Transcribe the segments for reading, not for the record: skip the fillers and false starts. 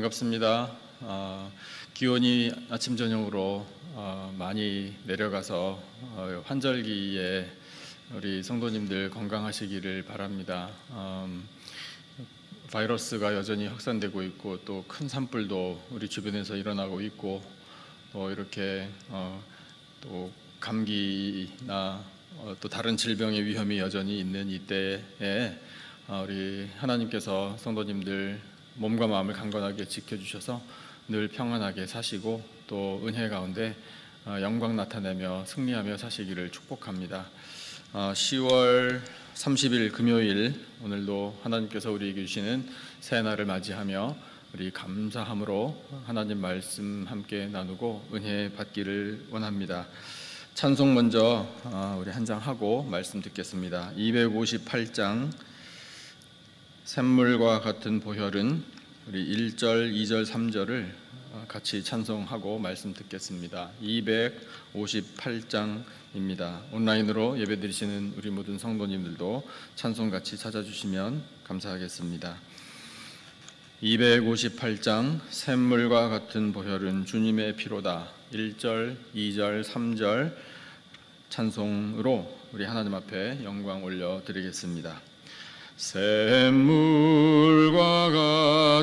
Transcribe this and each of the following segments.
반갑습니다. 기온이 아침 저녁으로 많이 내려가서 환절기에 우리 성도님들 건강하시기를 바랍니다. 바이러스가 여전히 확산되고 있고 또 큰 산불도 우리 주변에서 일어나고 있고 또 이렇게 또 감기나 또 다른 질병의 위험이 여전히 있는 이때에 우리 하나님께서 성도님들 몸과 마음을 강건하게 지켜주셔서 늘 평안하게 사시고 또 은혜 가운데 영광 나타내며 승리하며 사시기를 축복합니다. 10월 30일 금요일, 오늘도 하나님께서 우리에게 주시는 새날을 맞이하며 우리 감사함으로 하나님 말씀 함께 나누고 은혜 받기를 원합니다. 찬송 먼저 우리 한 장 하고 말씀 듣겠습니다. 258장 샘물과 같은 보혈은 우리 1절, 2절, 3절을 같이 찬송하고 말씀 듣겠습니다. 258장입니다. 온라인으로 예배드리시는 우리 모든 성도님들도 찬송 같이 찾아주시면 감사하겠습니다. 258장 샘물과 같은 보혈은 주님의 피로다. 1절, 2절, 3절 찬송으로 우리 하나님 앞에 영광 올려드리겠습니다. 샘물과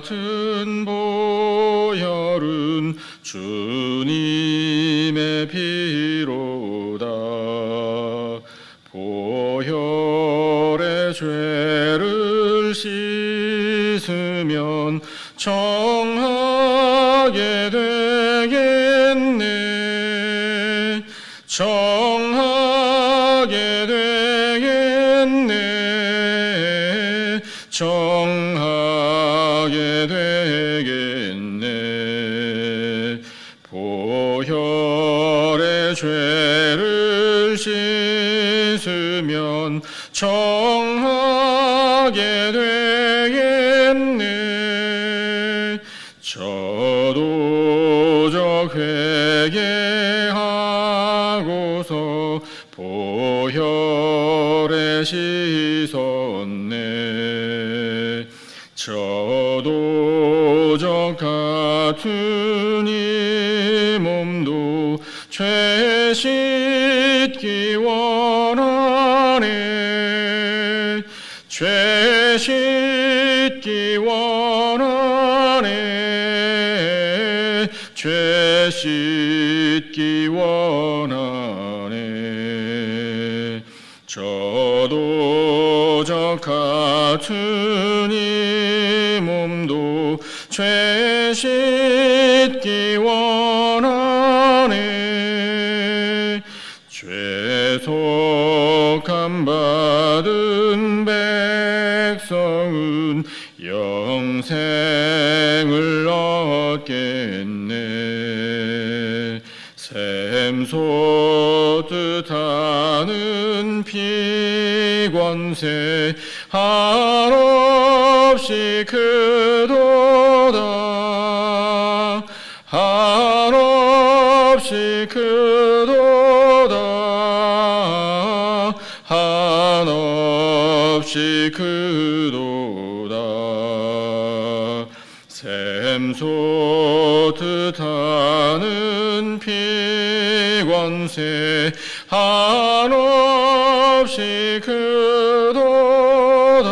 같은 보혈은 주님의 피로다. 보혈의 죄를 씻으면 정하게 되겠네. 정하게 되겠네. 정하게 되겠네. 보혈의 죄를 씻으면 정하게 되겠네. 저도적 회개하고서 보혈에 씻었네. 저도적 같은 이 몸도 죄 씻기 원하네. 죄 씻기 원하네. 죄 씻기 원하네. 저도적 같은 이 몸도 죄 씻기 원하네. 죄속함 받은 백성은 영생을 얻겠네. 샘솟듯 하는 피권세 한없이 크도다. 한없이 크도다. 한없이 크도다. 샘솟듯 하는 피권세 한없이 크도다.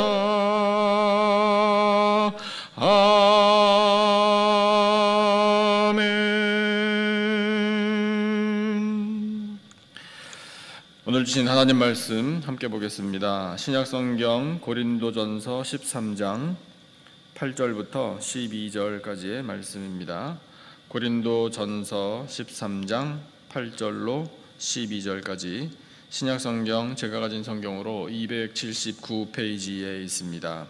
아멘. 오늘 주신 하나님 말씀 함께 보겠습니다. 신약성경 고린도전서 13장 8절부터 12절까지의 말씀입니다. 고린도전서 13장 8절로 12절까지 신약성경 제가 가진 성경으로 279페이지에 있습니다.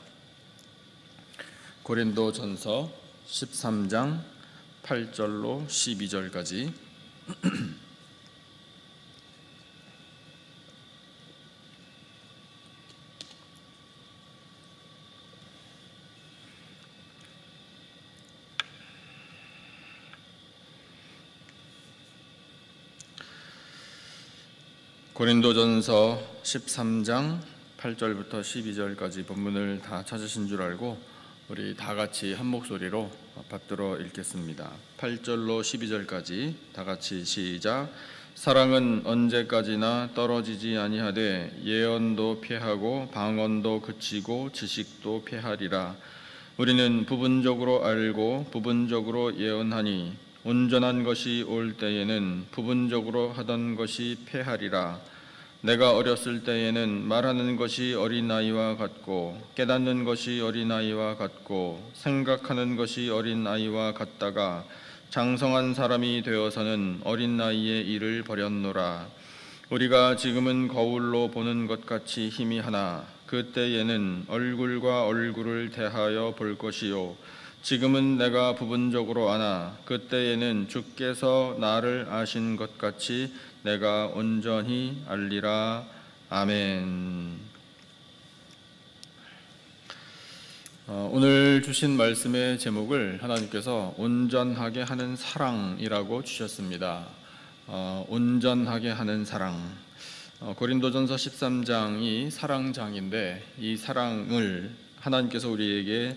고린도전서 13장 8절로 12절까지 고린도전서 13장 8절부터 12절까지 본문을 다 찾으신 줄 알고 우리 다 같이 한 목소리로 받들어 읽겠습니다. 8절로 12절까지 다 같이 시작. 사랑은 언제까지나 떨어지지 아니하되 예언도 패하고 방언도 그치고 지식도 패하리라. 우리는 부분적으로 알고 부분적으로 예언하니 온전한 것이 올 때에는 부분적으로 하던 것이 패하리라. 내가 어렸을 때에는 말하는 것이 어린아이와 같고 깨닫는 것이 어린아이와 같고 생각하는 것이 어린아이와 같다가 장성한 사람이 되어서는 어린아이의 일을 버렸노라. 우리가 지금은 거울로 보는 것 같이 희미하나 그때에는 얼굴과 얼굴을 대하여 볼 것이요 지금은 내가 부분적으로 아나 그때에는 주께서 나를 아신 것 같이 내가 온전히 알리라. 아멘. 오늘 주신 말씀의 제목을 하나님께서 온전하게 하는 사랑이라고 주셨습니다. 온전하게 하는 사랑. 고린도전서 13장이 사랑장인데 이 사랑을 하나님께서 우리에게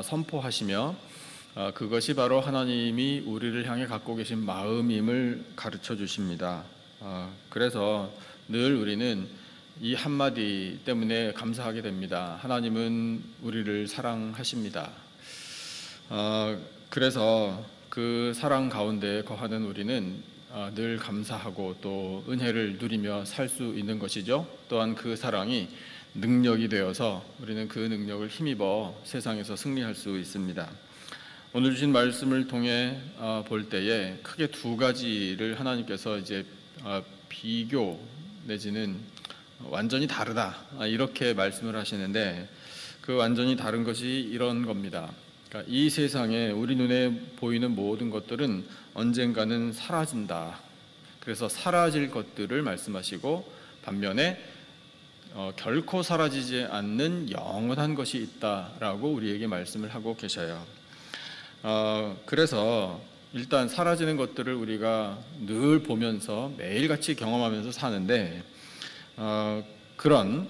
선포하시며 그것이 바로 하나님이 우리를 향해 갖고 계신 마음임을 가르쳐 주십니다. 그래서 늘 우리는 이 한마디 때문에 감사하게 됩니다. 하나님은 우리를 사랑하십니다. 그래서 그 사랑 가운데 거하는 우리는 늘 감사하고 또 은혜를 누리며 살 수 있는 것이죠. 또한 그 사랑이 능력이 되어서 우리는 그 능력을 힘입어 세상에서 승리할 수 있습니다. 오늘 주신 말씀을 통해 볼 때에 크게 두 가지를 하나님께서 이제 비교 내지는 완전히 다르다 이렇게 말씀을 하시는데 그 완전히 다른 것이 이런 겁니다. 그러니까 이 세상에 우리 눈에 보이는 모든 것들은 언젠가는 사라진다. 그래서 사라질 것들을 말씀하시고 반면에 결코 사라지지 않는 영원한 것이 있다라고 우리에게 말씀을 하고 계셔요. 그래서 일단 사라지는 것들을 우리가 늘 보면서 매일같이 경험하면서 사는데 그런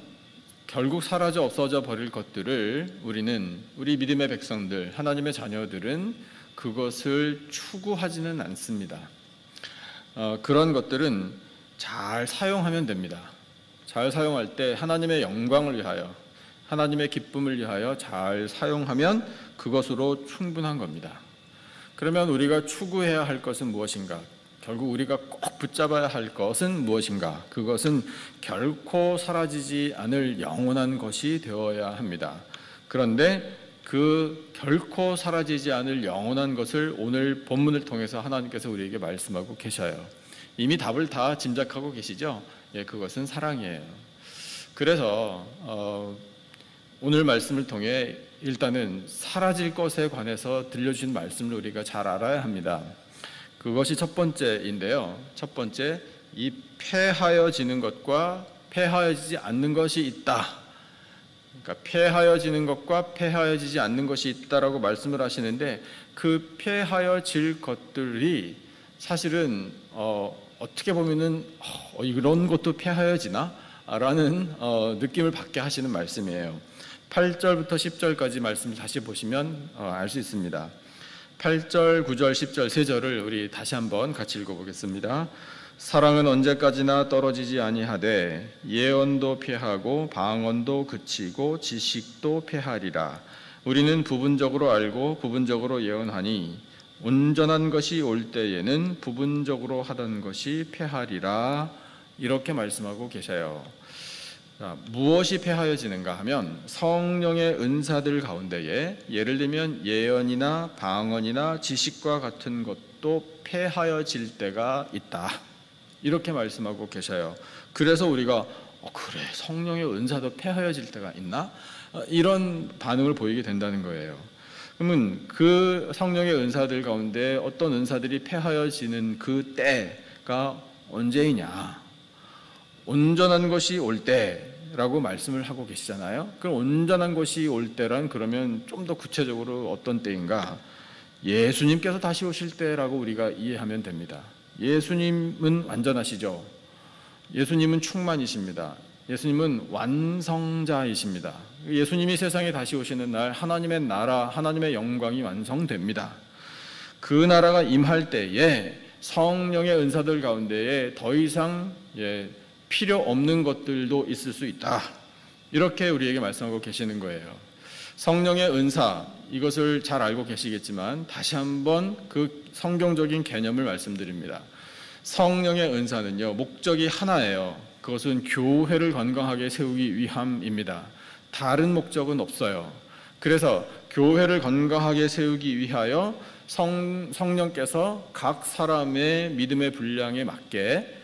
결국 사라져 없어져 버릴 것들을 우리는 우리 믿음의 백성들, 하나님의 자녀들은 그것을 추구하지는 않습니다. 그런 것들은 잘 사용하면 됩니다. 잘 사용할 때 하나님의 영광을 위하여 하나님의 기쁨을 위하여 잘 사용하면 그것으로 충분한 겁니다. 그러면 우리가 추구해야 할 것은 무엇인가? 결국 우리가 꼭 붙잡아야 할 것은 무엇인가? 그것은 결코 사라지지 않을 영원한 것이 되어야 합니다. 그런데 그 결코 사라지지 않을 영원한 것을 오늘 본문을 통해서 하나님께서 우리에게 말씀하고 계셔요. 이미 답을 다 짐작하고 계시죠? 예, 그것은 사랑이에요. 그래서 오늘 말씀을 통해 일단은 사라질 것에 관해서 들려주신 말씀을 우리가 잘 알아야 합니다. 그것이 첫 번째인데요. 첫 번째, 이 패하여지는 것과 패하여지지 않는 것이 있다. 그러니까 패하여지는 것과 패하여지지 않는 것이 있다라고 말씀을 하시는데 그 패하여질 것들이 사실은 어떻게 보면은 이런 것도 패하여지나? 라는 느낌을 받게 하시는 말씀이에요. 8절부터 10절까지 말씀을 다시 보시면 알 수 있습니다. 8절, 9절, 10절 세 절을 우리 다시 한번 같이 읽어보겠습니다. 사랑은 언제까지나 떨어지지 아니하되 예언도 패하고 방언도 그치고 지식도 패하리라. 우리는 부분적으로 알고 부분적으로 예언하니 온전한 것이 올 때에는 부분적으로 하던 것이 패하리라. 이렇게 말씀하고 계셔요. 자, 무엇이 패하여지는가 하면 성령의 은사들 가운데에 예를 들면 예언이나 방언이나 지식과 같은 것도 패하여질 때가 있다. 이렇게 말씀하고 계셔요. 그래서 우리가 그래 성령의 은사도 패하여질 때가 있나? 이런 반응을 보이게 된다는 거예요. 그러면 그 성령의 은사들 가운데 어떤 은사들이 패하여지는 그 때가 언제이냐? 온전한 것이 올 때라고 말씀을 하고 계시잖아요. 그럼 온전한 것이 올 때란 그러면 좀 더 구체적으로 어떤 때인가? 예수님께서 다시 오실 때라고 우리가 이해하면 됩니다. 예수님은 완전하시죠. 예수님은 충만이십니다. 예수님은 완성자이십니다. 예수님이 세상에 다시 오시는 날 하나님의 나라, 하나님의 영광이 완성됩니다. 그 나라가 임할 때에 성령의 은사들 가운데에 더 이상 필요 없는 것들도 있을 수 있다. 이렇게 우리에게 말씀하고 계시는 거예요. 성령의 은사, 이것을 잘 알고 계시겠지만 다시 한번 그 성경적인 개념을 말씀드립니다. 성령의 은사는요, 목적이 하나예요. 그것은 교회를 건강하게 세우기 위함입니다. 다른 목적은 없어요. 그래서 교회를 건강하게 세우기 위하여 성령께서 각 사람의 믿음의 분량에 맞게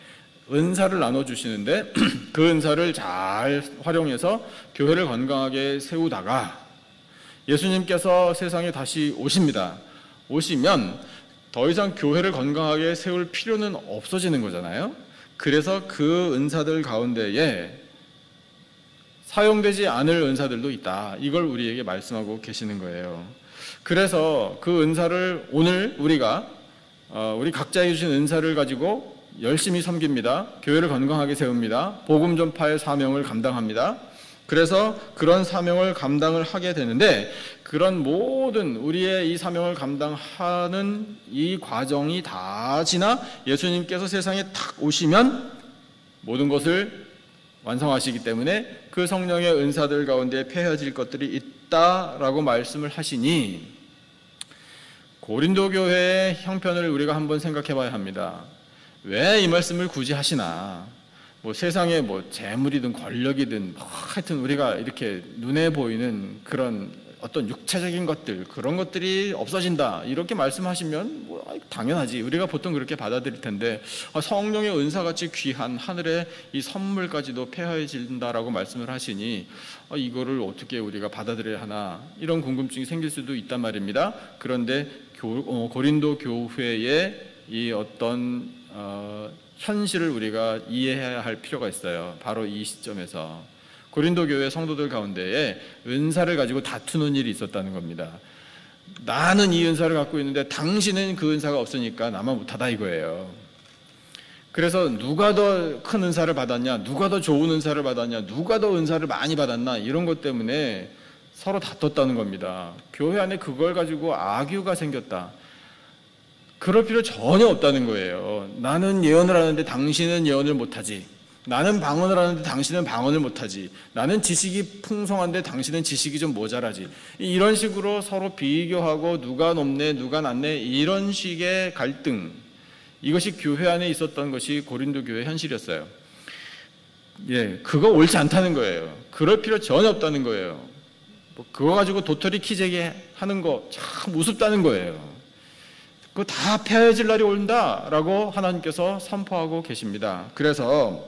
은사를 나눠주시는데 그 은사를 잘 활용해서 교회를 건강하게 세우다가 예수님께서 세상에 다시 오십니다. 오시면 더 이상 교회를 건강하게 세울 필요는 없어지는 거잖아요. 그래서 그 은사들 가운데에 사용되지 않을 은사들도 있다. 이걸 우리에게 말씀하고 계시는 거예요. 그래서 그 은사를 오늘 우리 각자에게 주신 은사를 가지고 열심히 섬깁니다. 교회를 건강하게 세웁니다. 복음 전파의 사명을 감당합니다. 그래서 그런 사명을 감당을 하게 되는데 그런 모든 우리의 이 사명을 감당하는 이 과정이 다 지나 예수님께서 세상에 탁 오시면 모든 것을 완성하시기 때문에 그 성령의 은사들 가운데 폐허질 것들이 있다라고 말씀을 하시니 고린도 교회의 형편을 우리가 한번 생각해 봐야 합니다. 왜 이 말씀을 굳이 하시나? 세상에 재물이든 권력이든 하여튼 우리가 이렇게 눈에 보이는 그런 어떤 육체적인 것들, 그런 것들이 없어진다 이렇게 말씀하시면 당연하지, 우리가 보통 그렇게 받아들일 텐데 성령의 은사같이 귀한 하늘의 이 선물까지도 폐허해진다라고 말씀을 하시니 이거를 어떻게 우리가 받아들여야 하나, 이런 궁금증이 생길 수도 있단 말입니다. 그런데 고린도 교회의 이 어떤 현실을 우리가 이해해야 할 필요가 있어요. 바로 이 시점에서 고린도 교회 성도들 가운데에 은사를 가지고 다투는 일이 있었다는 겁니다. 나는 이 은사를 갖고 있는데 당신은 그 은사가 없으니까 나만 못하다 이거예요. 그래서 누가 더 큰 은사를 받았냐, 누가 더 좋은 은사를 받았냐, 누가 더 은사를 많이 받았나, 이런 것 때문에 서로 다퉜다는 겁니다. 교회 안에 그걸 가지고 악유가 생겼다. 그럴 필요 전혀 없다는 거예요. 나는 예언을 하는데 당신은 예언을 못하지. 나는 방언을 하는데 당신은 방언을 못하지. 나는 지식이 풍성한데 당신은 지식이 좀 모자라지. 이런 식으로 서로 비교하고 누가 높네 누가 낮네 이런 식의 갈등, 이것이 교회 안에 있었던 것이 고린도 교회 현실이었어요. 그거 옳지 않다는 거예요. 그럴 필요 전혀 없다는 거예요. 그거 가지고 도토리 키재기 하는 거 참 우습다는 거예요. 그거 다 폐해질 날이 온다라고 하나님께서 선포하고 계십니다. 그래서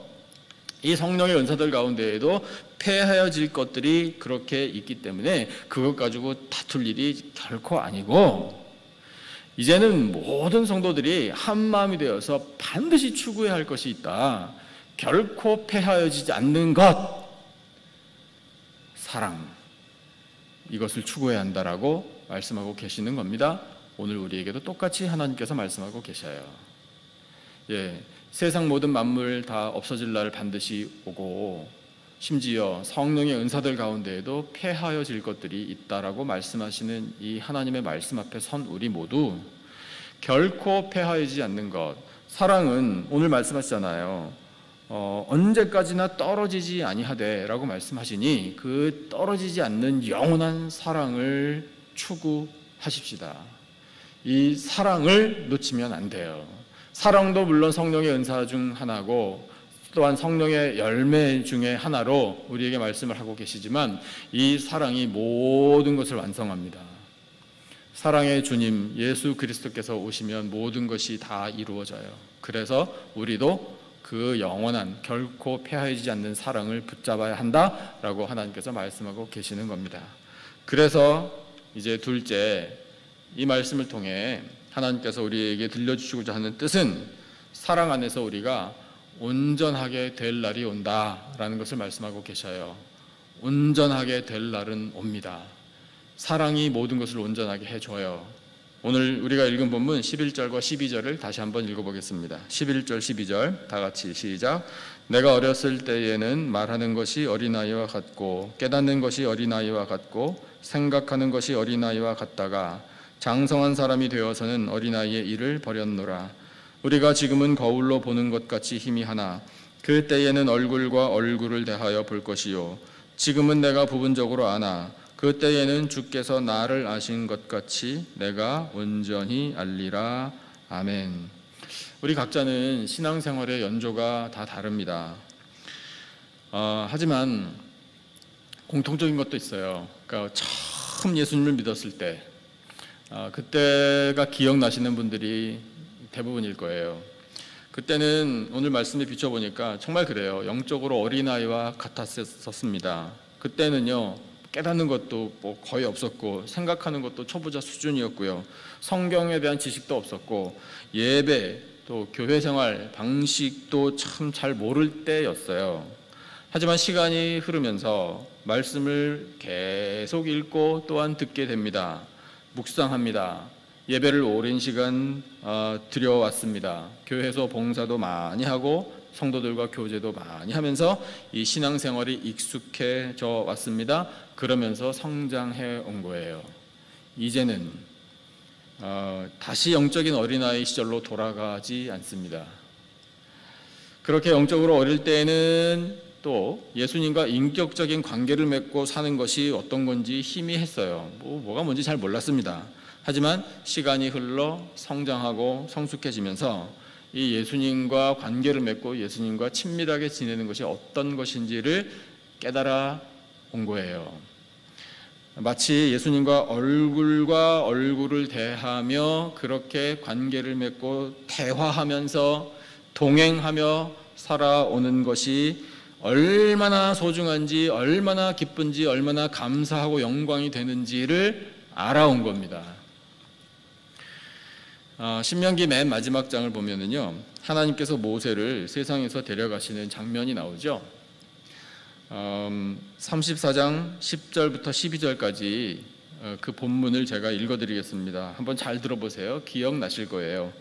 이 성령의 은사들 가운데에도 폐하여질 것들이 그렇게 있기 때문에 그것 가지고 다툴 일이 결코 아니고, 이제는 모든 성도들이 한 마음이 되어서 반드시 추구해야 할 것이 있다. 결코 폐하여지지 않는 것, 사랑, 이것을 추구해야 한다라고 말씀하고 계시는 겁니다. 오늘 우리에게도 똑같이 하나님께서 말씀하고 계셔요. 세상 모든 만물 다 없어질 날 반드시 오고, 심지어 성령의 은사들 가운데에도 폐하여질 것들이 있다라고 말씀하시는 이 하나님의 말씀 앞에 선 우리 모두 결코 폐하여지지 않는 것, 사랑은 오늘 말씀하시잖아요. 언제까지나 떨어지지 아니하되라고 말씀하시니 그 떨어지지 않는 영원한 사랑을 추구하십시다. 이 사랑을 놓치면 안 돼요. 사랑도 물론 성령의 은사 중 하나고 또한 성령의 열매 중에 하나로 우리에게 말씀을 하고 계시지만 이 사랑이 모든 것을 완성합니다. 사랑의 주님 예수 그리스도께서 오시면 모든 것이 다 이루어져요. 그래서 우리도 그 영원한 결코 폐하여지지 않는 사랑을 붙잡아야 한다라고 하나님께서 말씀하고 계시는 겁니다. 그래서 이제 둘째, 이 말씀을 통해 하나님께서 우리에게 들려주시고자 하는 뜻은 사랑 안에서 우리가 온전하게 될 날이 온다라는 것을 말씀하고 계셔요. 온전하게 될 날은 옵니다. 사랑이 모든 것을 온전하게 해줘요. 오늘 우리가 읽은 본문 11절과 12절을 다시 한번 읽어보겠습니다. 11절 12절 다 같이 시작. 내가 어렸을 때에는 말하는 것이 어린아이와 같고 깨닫는 것이 어린아이와 같고 생각하는 것이 어린아이와 같다가 장성한 사람이 되어서는 어린아이의 일을 버렸노라. 우리가 지금은 거울로 보는 것 같이 희미하나 그 때에는 얼굴과 얼굴을 대하여 볼 것이요 지금은 내가 부분적으로 아나 그 때에는 주께서 나를 아신 것 같이 내가 온전히 알리라. 아멘. 우리 각자는 신앙생활의 연조가 다 다릅니다. 하지만 공통적인 것도 있어요. 그러니까 처음 예수님을 믿었을 때 그때가 기억나시는 분들이 대부분일 거예요. 그때는 오늘 말씀에 비춰보니까 정말 그래요. 영적으로 어린아이와 같았었습니다. 그때는요 깨닫는 것도 뭐 거의 없었고 생각하는 것도 초보자 수준이었고요. 성경에 대한 지식도 없었고 예배 또 교회 생활 방식도 참 잘 모를 때였어요. 하지만 시간이 흐르면서 말씀을 계속 읽고 또한 듣게 됩니다. 묵상합니다. 예배를 오랜 시간 드려왔습니다. 교회에서 봉사도 많이 하고 성도들과 교제도 많이 하면서 이 신앙생활이 익숙해져 왔습니다. 그러면서 성장해 온 거예요. 이제는 다시 영적인 어린아이 시절로 돌아가지 않습니다. 그렇게 영적으로 어릴 때에는 또 예수님과 인격적인 관계를 맺고 사는 것이 어떤 건지 희미했어요. 뭐가 뭔지 잘 몰랐습니다. 하지만 시간이 흘러 성장하고 성숙해지면서 이 예수님과 관계를 맺고 예수님과 친밀하게 지내는 것이 어떤 것인지를 깨달아 온 거예요. 마치 예수님과 얼굴을 대하며 그렇게 관계를 맺고 대화하면서 동행하며 살아오는 것이 얼마나 소중한지, 얼마나 기쁜지, 얼마나 감사하고 영광이 되는지를 알아온 겁니다. 신명기 맨 마지막 장을 보면은요, 하나님께서 모세를 세상에서 데려가시는 장면이 나오죠. 34장 10절부터 12절까지 그 본문을 제가 읽어드리겠습니다. 한번 잘 들어보세요. 기억나실 거예요.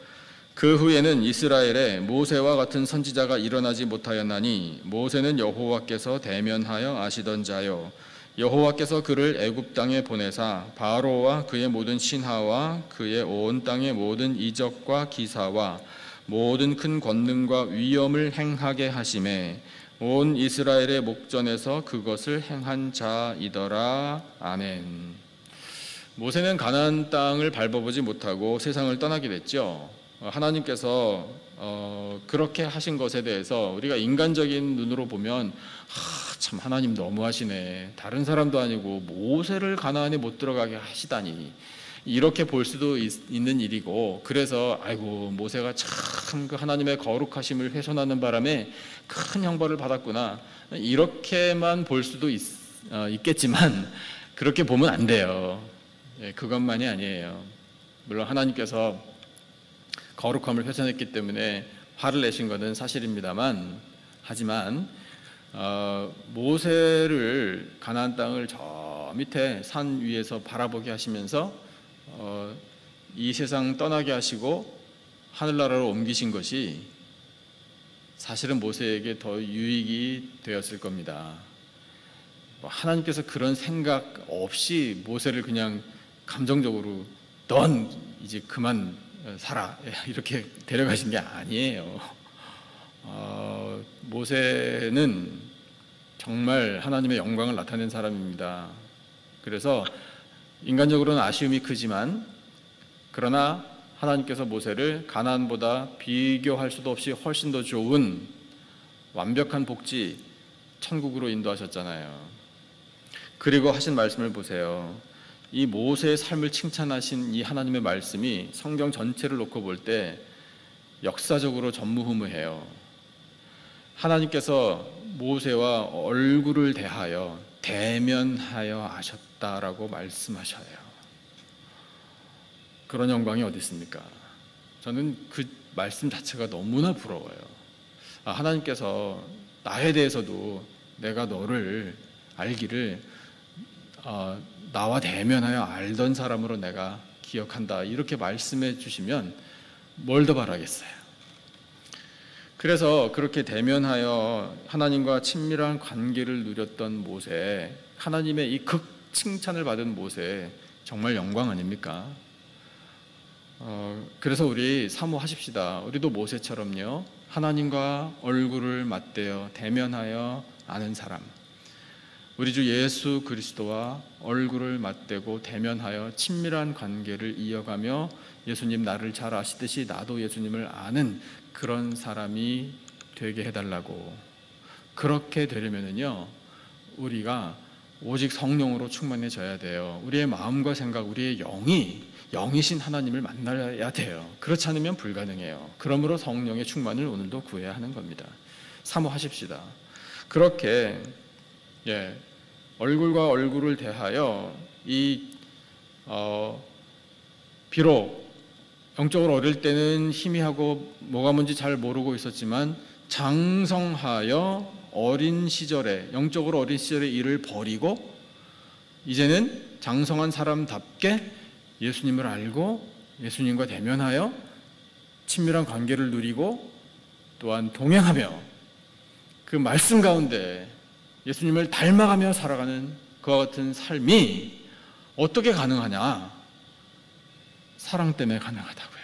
그 후에는 이스라엘에 모세와 같은 선지자가 일어나지 못하였나니 모세는 여호와께서 대면하여 아시던 자요 여호와께서 그를 애굽 땅에 보내사 바로와 그의 모든 신하와 그의 온 땅의 모든 이적과 기사와 모든 큰 권능과 위엄을 행하게 하심에 온 이스라엘의 목전에서 그것을 행한 자이더라. 아멘. 모세는 가나안 땅을 밟아보지 못하고 세상을 떠나게 됐죠. 하나님께서 그렇게 하신 것에 대해서 우리가 인간적인 눈으로 보면 참 하나님 너무하시네. 다른 사람도 아니고 모세를 가나안에 못 들어가게 하시다니. 이렇게 볼 수도 있는 있고 그래서 아이고 모세가 참 그 하나님의 거룩하심을 훼손하는 바람에 큰 형벌을 받았구나. 이렇게만 볼 수도 있겠지만 그렇게 보면 안 돼요. 그것만이 아니에요. 물론 하나님께서 거룩함을 훼손했기 때문에 화를 내신 것은 사실입니다만 하지만 모세를 가나안 땅을 저 밑에 산 위에서 바라보게 하시면서 이 세상 떠나게 하시고 하늘나라로 옮기신 것이 사실은 모세에게 더 유익이 되었을 겁니다. 하나님께서 그런 생각 없이 모세를 그냥 감정적으로 넌 이제 그만 살아 이렇게 데려가신 게 아니에요. 모세는 정말 하나님의 영광을 나타낸 사람입니다. 그래서 인간적으로는 아쉬움이 크지만 그러나 하나님께서 모세를 가나안보다 비교할 수도 없이 훨씬 더 좋은 완벽한 복지 천국으로 인도하셨잖아요. 그리고 하신 말씀을 보세요. 이 모세의 삶을 칭찬하신 이 하나님의 말씀이 성경 전체를 놓고 볼 때 역사적으로 전무후무해요. 하나님께서 모세와 얼굴을 대하여 대면하여 아셨다라고 말씀하셔요. 그런 영광이 어디 있습니까? 저는 그 말씀 자체가 너무나 부러워요. 하나님께서 나에 대해서도 내가 너를 알기를 나와 대면하여 알던 사람으로 내가 기억한다 이렇게 말씀해 주시면 뭘 더 바라겠어요. 그래서 그렇게 대면하여 하나님과 친밀한 관계를 누렸던 모세, 하나님의 이 극 칭찬을 받은 모세, 정말 영광 아닙니까? 그래서 우리 사모하십시다. 우리도 모세처럼요, 하나님과 얼굴을 맞대어 대면하여 아는 사람, 우리 주 예수 그리스도와 얼굴을 맞대고 대면하여 친밀한 관계를 이어가며 예수님 나를 잘 아시듯이 나도 예수님을 아는 그런 사람이 되게 해달라고. 그렇게 되려면은요, 우리가 오직 성령으로 충만해져야 돼요. 우리의 마음과 생각, 우리의 영이신 하나님을 만나야 돼요. 그렇지 않으면 불가능해요. 그러므로 성령의 충만을 오늘도 구해야 하는 겁니다. 사모하십시다. 그렇게 얼굴과 얼굴을 대하여 비록 영적으로 어릴 때는 희미하고 뭐가 뭔지 잘 모르고 있었지만 장성하여 어린 시절에, 영적으로 어린 시절의 일을 버리고 이제는 장성한 사람답게 예수님을 알고 예수님과 대면하여 친밀한 관계를 누리고 또한 동행하며 그 말씀 가운데 예수님을 닮아가며 살아가는 그와 같은 삶이 어떻게 가능하냐? 사랑 때문에 가능하다고요.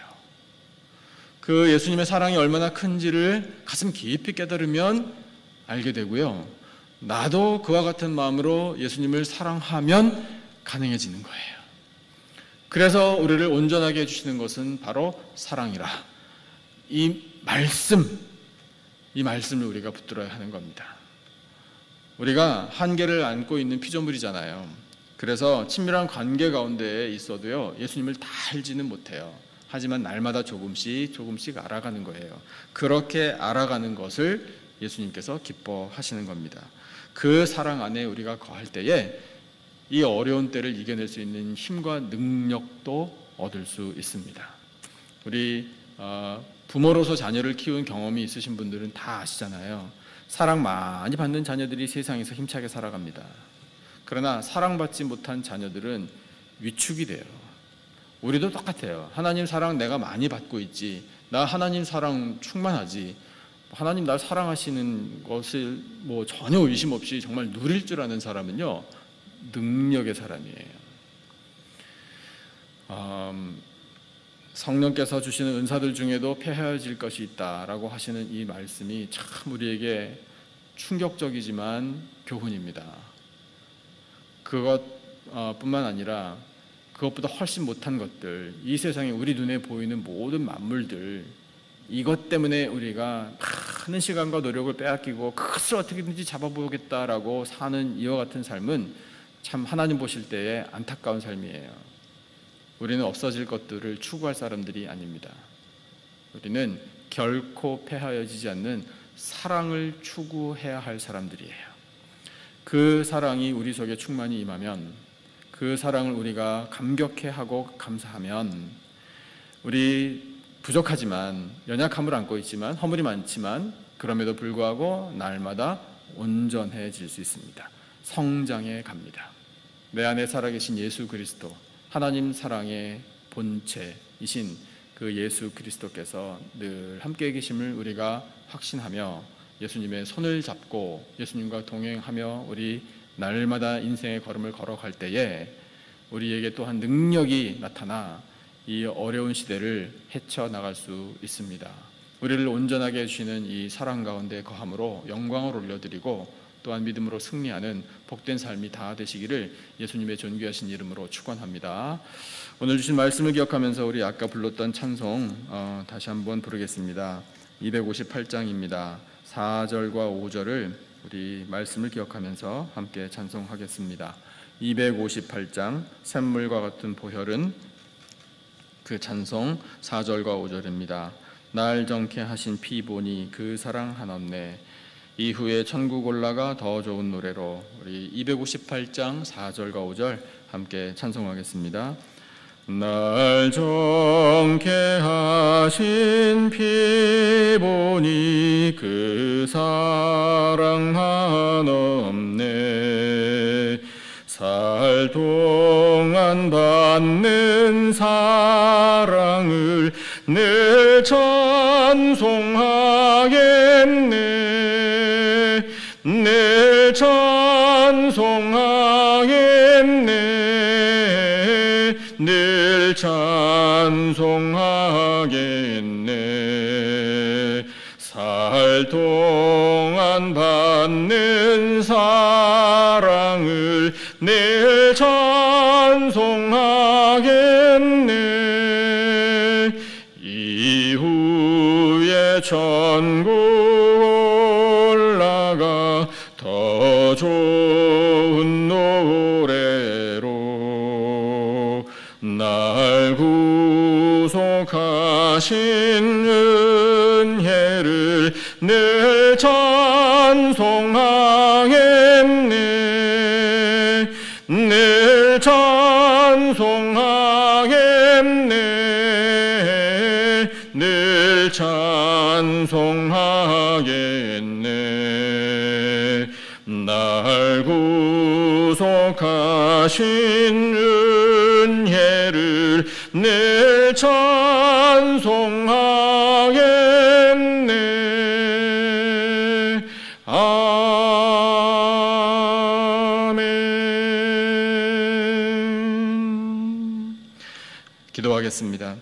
그 예수님의 사랑이 얼마나 큰지를 가슴 깊이 깨달으면 알게 되고요, 나도 그와 같은 마음으로 예수님을 사랑하면 가능해지는 거예요. 그래서 우리를 온전하게 해주시는 것은 바로 사랑이라. 이 말씀을 우리가 붙들어야 하는 겁니다. 우리가 한계를 안고 있는 피조물이잖아요. 그래서 친밀한 관계 가운데 있어도요, 예수님을 다 알지는 못해요. 하지만 날마다 조금씩 알아가는 거예요. 그렇게 알아가는 것을 예수님께서 기뻐하시는 겁니다. 그 사랑 안에 우리가 거할 때에 이 어려운 때를 이겨낼 수 있는 힘과 능력도 얻을 수 있습니다. 우리 부모로서 자녀를 키운 경험이 있으신 분들은 다 아시잖아요. 사랑 많이 받는 자녀들이 세상에서 힘차게 살아갑니다. 그러나 사랑받지 못한 자녀들은 위축이 돼요. 우리도 똑같아요. 하나님 사랑 내가 많이 받고 있지, 나 하나님 사랑 충만하지, 하나님 날 사랑하시는 것을 전혀 의심 없이 정말 누릴 줄 아는 사람은요, 능력의 사람이에요. 성령께서 주시는 은사들 중에도 폐하여질 것이 있다라고 하시는 이 말씀이 참 우리에게 충격적이지만 교훈입니다. 그것뿐만 아니라 그것보다 훨씬 못한 것들, 이 세상에 우리 눈에 보이는 모든 만물들, 이것 때문에 우리가 많은 시간과 노력을 빼앗기고 그것을 어떻게든지 잡아보겠다라고 사는 이와 같은 삶은 참 하나님 보실 때에 안타까운 삶이에요. 우리는 없어질 것들을 추구할 사람들이 아닙니다. 우리는 결코 폐하여지지 않는 사랑을 추구해야 할 사람들이에요. 그 사랑이 우리 속에 충만히 임하면, 그 사랑을 우리가 감격해하고 감사하면, 우리 부족하지만 연약함을 안고 있지만 허물이 많지만 그럼에도 불구하고 날마다 온전해질 수 있습니다. 성장해 갑니다. 내 안에 살아계신 예수 그리스도, 하나님 사랑의 본체이신 그 예수 그리스도께서 늘 함께 계심을 우리가 확신하며 예수님의 손을 잡고 예수님과 동행하며 우리 날마다 인생의 걸음을 걸어갈 때에 우리에게 또한 능력이 나타나 이 어려운 시대를 헤쳐나갈 수 있습니다. 우리를 온전하게 해주시는 이 사랑 가운데 거함으로 영광을 올려드리고 또한 믿음으로 승리하는 복된 삶이 다 되시기를 예수님의 존귀하신 이름으로 축원합니다. 오늘 주신 말씀을 기억하면서 우리 아까 불렀던 찬송 다시 한번 부르겠습니다. 258장입니다. 4절과 5절을 우리 말씀을 기억하면서 함께 찬송하겠습니다. 258장 샘물과 같은 보혈은 그 찬송 4절과 5절입니다. 날 정케 하신 피 보니 그 사랑 한없네. 이후에 천국 올라가 더 좋은 노래로. 우리 258장 4절과 5절 함께 찬송하겠습니다. 날 정케 하신 피 보니 그 사랑 한없네. 살 동안 동안받는 사랑을 늘 찬송하겠네. 늘 찬송하겠네. 늘 찬송하겠네. 살 동안 받는 사랑을 늘 찬송하겠네. 이후에 천국 올라가 더 좋은 노래로 날 구속하신 은혜를 늘 찬송하겠네. 늘 찬송하겠네. 늘 찬송하겠네. 날 구속하신 은혜를 늘 찬송하겠네. 아멘. 기도하겠습니다.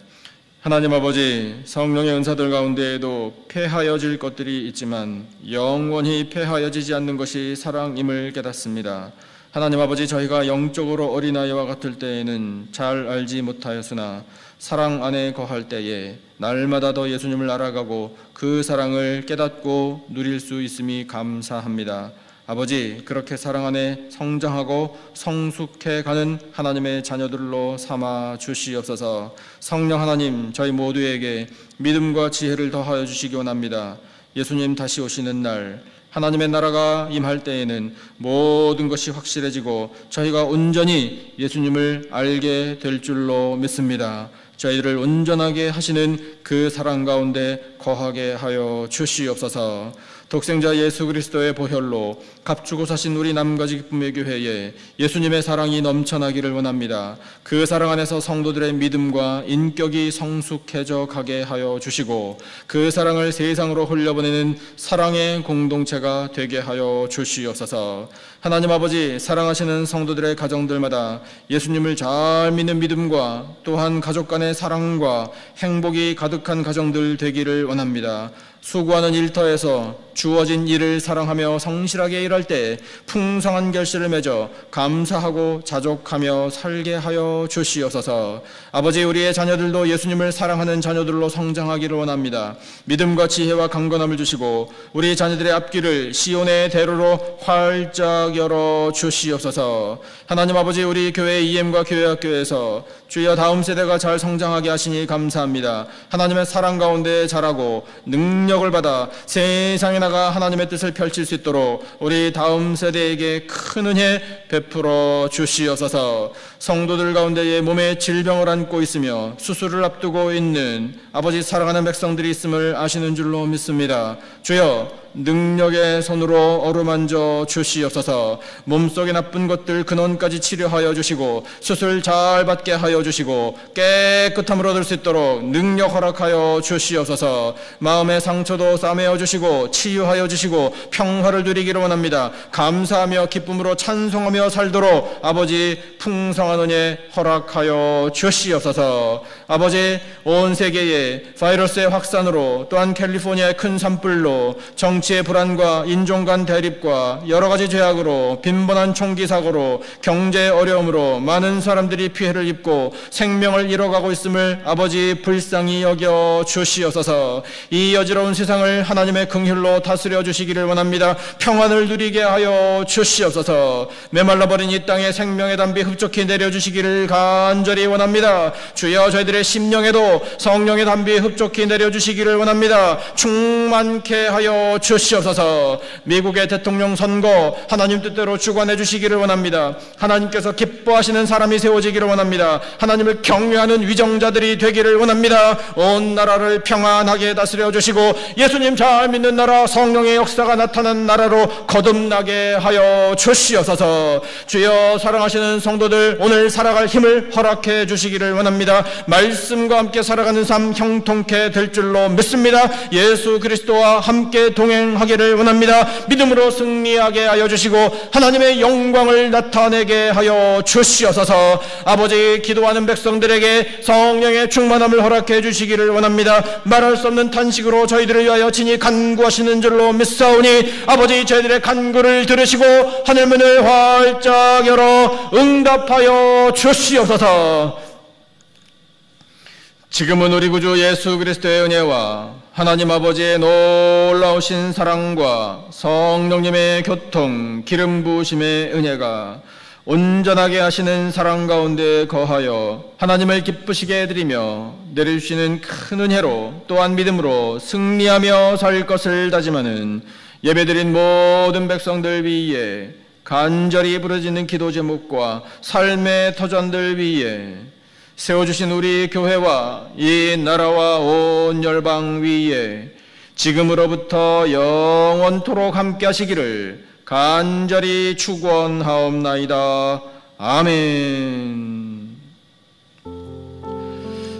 하나님 아버지, 성령의 은사들 가운데에도 패하여질 것들이 있지만 영원히 패하여지지 않는 것이 사랑임을 깨닫습니다. 하나님 아버지, 저희가 영적으로 어린아이와 같을 때에는 잘 알지 못하였으나 사랑 안에 거할 때에 날마다 더 예수님을 알아가고 그 사랑을 깨닫고 누릴 수 있음이 감사합니다. 아버지, 그렇게 사랑 안에 성장하고 성숙해가는 하나님의 자녀들로 삼아 주시옵소서. 성령 하나님, 저희 모두에게 믿음과 지혜를 더하여 주시기 원합니다. 예수님 다시 오시는 날, 하나님의 나라가 임할 때에는 모든 것이 확실해지고 저희가 온전히 예수님을 알게 될 줄로 믿습니다. 저희를 온전하게 하시는 그 사랑 가운데 거하게 하여 주시옵소서. 독생자 예수 그리스도의 보혈로 값주고 사신 우리 남가지 기쁨의 교회에 예수님의 사랑이 넘쳐나기를 원합니다. 그 사랑 안에서 성도들의 믿음과 인격이 성숙해져 가게 하여 주시고 그 사랑을 세상으로 흘려보내는 사랑의 공동체가 되게 하여 주시옵소서. 하나님 아버지, 사랑하시는 성도들의 가정들마다 예수님을 잘 믿는 믿음과 또한 가족 간의 사랑과 행복이 가득한 가정들 되기를 원합니다. 수고하는 일터에서 주어진 일을 사랑하며 성실하게 일할 때 풍성한 결실을 맺어 감사하고 자족하며 살게 하여 주시옵소서. 아버지, 우리의 자녀들도 예수님을 사랑하는 자녀들로 성장하기를 원합니다. 믿음과 지혜와 강건함을 주시고 우리 자녀들의 앞길을 시온의 대로로 활짝 열어 주시옵소서. 하나님 아버지, 우리 교회 EM과 교회학교에서 주여 다음 세대가 잘 성장하게 하시니 감사합니다. 하나님의 사랑 가운데 자라고 능력을 받아 세상에 나가 하나님의 뜻을 펼칠 수 있도록 우리 다음 세대에게 큰 은혜 베풀어 주시옵소서. 성도들 가운데에 몸에 질병을 안고 있으며 수술을 앞두고 있는 아버지 사랑하는 백성들이 있음을 아시는 줄로 믿습니다. 주여, 능력의 손으로 어루만져 주시옵소서. 몸속의 나쁜 것들 근원까지 치료하여 주시고 수술 잘 받게 하여 주시고 깨끗함을 얻을 수 있도록 능력 허락하여 주시옵소서. 마음의 상처도 싸매어 주시고 치유하여 주시고 평화를 누리기를 원합니다. 감사하며 기쁨으로 찬송하며 살도록 아버지 풍성한 은혜 허락하여 주시옵소서. 아버지, 온 세계의 바이러스의 확산으로 또한 캘리포니아의 큰 산불로 정치의 불안과 인종 간 대립과 여러 가지 죄악으로 빈번한 총기 사고로 경제 어려움으로 많은 사람들이 피해를 입고 생명을 잃어가고 있음을 아버지 불쌍히 여겨 주시옵소서. 이 여지러운 세상을 하나님의 긍휼로 다스려 주시기를 원합니다. 평안을 누리게 하여 주시옵소서. 메말라버린 이 땅에 생명의 담비 흡족히 내려주시기를 간절히 원합니다. 주여, 저희들의 저희들의 심령에도 성령의 담비 흡족히 내려주시기를 원합니다. 충만케 하여 주시옵소서. 미국의 대통령 선거 하나님 뜻대로 주관해 주시기를 원합니다. 하나님께서 기뻐하시는 사람이 세워지기를 원합니다. 하나님을 경외하는 위정자들이 되기를 원합니다. 온 나라를 평안하게 다스려 주시고 예수님 잘 믿는 나라, 성령의 역사가 나타난 나라로 거듭나게 하여 주시옵소서. 주여, 사랑하시는 성도들, 오늘 살아갈 힘을 허락해 주시기를 원합니다. 말씀과 함께 살아가는 삶 형통케 될 줄로 믿습니다. 예수 그리스도와 함께 동행하기를 원합니다. 믿음으로 승리하게 하여 주시고 하나님의 영광을 나타내게 하여 주시옵소서. 아버지, 기도하는 백성들에게 성령의 충만함을 허락해 주시기를 원합니다. 말할 수 없는 탄식으로 저희들을 위하여 친히 간구하시는 줄로 믿사오니 아버지, 저희들의 간구를 들으시고 하늘문을 활짝 열어 응답하여 주시옵소서. 지금은 우리 구주 예수 그리스도의 은혜와 하나님 아버지의 놀라우신 사랑과 성령님의 교통, 기름 부으심의 은혜가 온전하게 하시는 사랑 가운데 거하여 하나님을 기쁘시게 해드리며 내려주시는 큰 은혜로 또한 믿음으로 승리하며 살 것을 다짐하는 예배드린 모든 백성들 위에, 간절히 부르짖는 기도 제목과 삶의 터전들 위에, 세워주신 우리 교회와 이 나라와 온 열방 위에 지금으로부터 영원토록 함께 하시기를 간절히 축원하옵나이다. 아멘.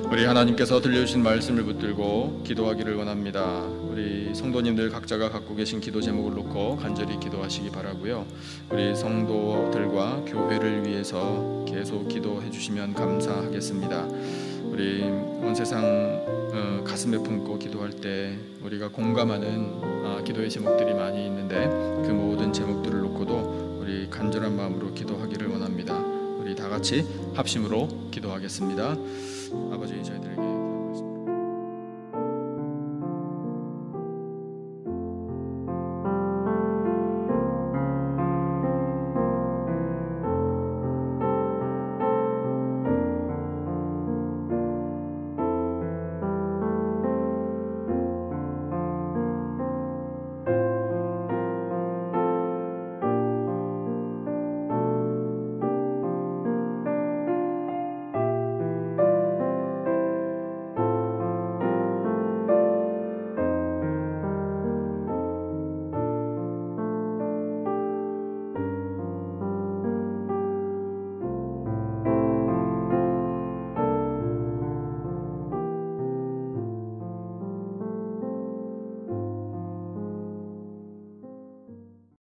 우리 하나님께서 들려주신 말씀을 붙들고 기도하기를 원합니다. 우리 성도님들 각자가 갖고 계신 기도 제목을 놓고 간절히 기도하시기 바라고요. 우리 성도들과 교회를 위해서 계속 기도해 주시면 감사하겠습니다. 우리 온 세상 가슴에 품고 기도할 때 우리가 공감하는 기도의 제목들이 많이 있는데 그 모든 제목들을 놓고도 우리 간절한 마음으로 기도하기를 원합니다. 우리 다 같이 합심으로 기도하겠습니다. 아버지, 저희들에게